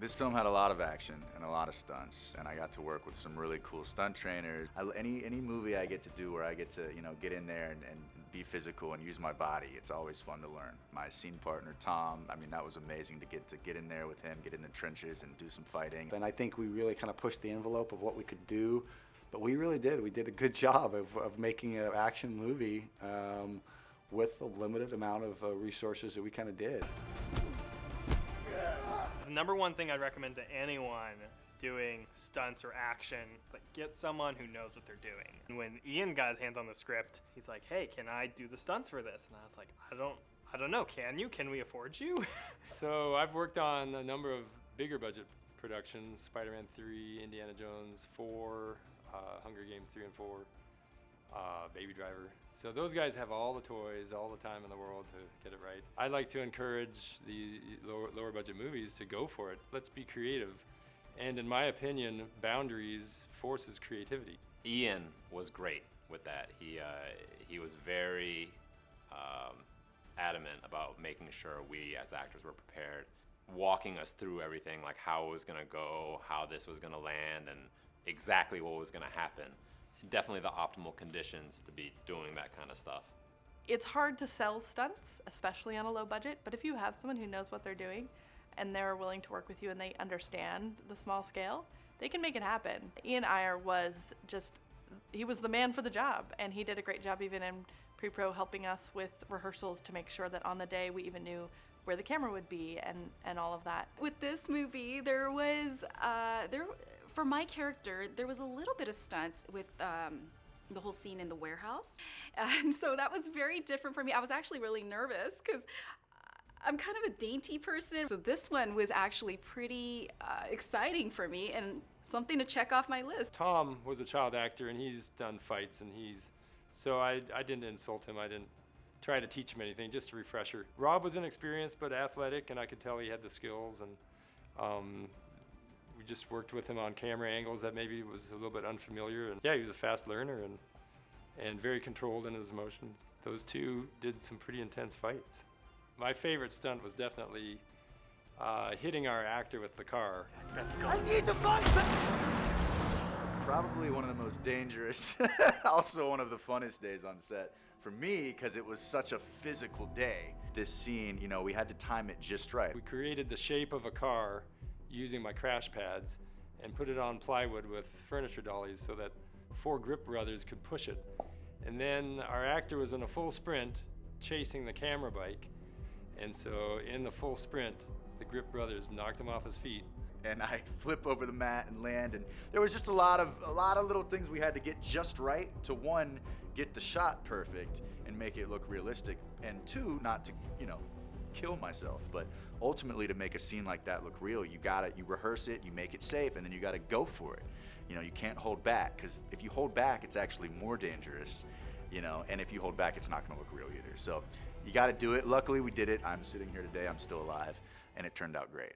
This film had a lot of action and a lot of stunts, and I got to work with some really cool stunt trainers. Any movie I get to do where I get to, get in there and be physical and use my body, it's always fun to learn. My scene partner, Tom, I mean, that was amazing to get in there with him, get in the trenches and do some fighting. And I think we really kind of pushed the envelope of what we could do, but we really did. We did a good job of making an action movie with a limited amount of resources that we kind of did. The number one thing I'd recommend to anyone doing stunts or action is get someone who knows what they're doing. And when Ian got his hands on the script, he's like, hey, can I do the stunts for this? And I was like, I don't know, can you? Can we afford you? So I've worked on a number of bigger budget productions, Spider-Man 3, Indiana Jones 4, Hunger Games 3 and 4, Baby Driver. So those guys have all the toys, all the time in the world to get it right. I like to encourage the lower budget movies to go for it. Let's be creative. And in my opinion, boundaries forces creativity. Ian was great with that. He was very adamant about making sure we as actors were prepared, walking us through everything, like how it was gonna go, how this was gonna land, and exactly what was gonna happen. Definitely the optimal conditions to be doing that kind of stuff. It's hard to sell stunts, especially on a low budget, but if you have someone who knows what they're doing and they're willing to work with you and they understand the small scale, they can make it happen. Ian Iyer he was the man for the job, and he did a great job even in pre-pro helping us with rehearsals to make sure that on the day we even knew where the camera would be and all of that. With this movie, there was, for my character, there was a little bit of stunts with the whole scene in the warehouse. And so that was very different for me. I was actually really nervous because I'm kind of a dainty person. So this one was actually pretty exciting for me and something to check off my list. Tom was a child actor and he's done fights and so I didn't insult him. I didn't try to teach him anything, just a refresher. Rob was inexperienced but athletic, and I could tell he had the skills, and we just worked with him on camera angles that maybe was a little bit unfamiliar. And yeah, he was a fast learner and very controlled in his emotions. Those two did some pretty intense fights. My favorite stunt was definitely hitting our actor with the car. I need to find Probably one of the most dangerous, also one of the funnest days on set for me, because it was such a physical day. This scene, we had to time it just right. We created the shape of a car using my crash pads and put it on plywood with furniture dollies so that 4 grip brothers could push it. And then our actor was in a full sprint chasing the camera bike. And so in the full sprint, the grip brothers knocked him off his feet. And I flip over the mat and land, and there was just a lot of little things we had to get just right to, 1, get the shot perfect and make it look realistic, and 2, not to, kill myself, but ultimately to make a scene like that look real, you rehearse it, you make it safe, and then you gotta go for it. You can't hold back, because if you hold back, it's actually more dangerous, and if you hold back, it's not gonna look real either. So you gotta do it. Luckily, we did it. I'm sitting here today, I'm still alive, and it turned out great.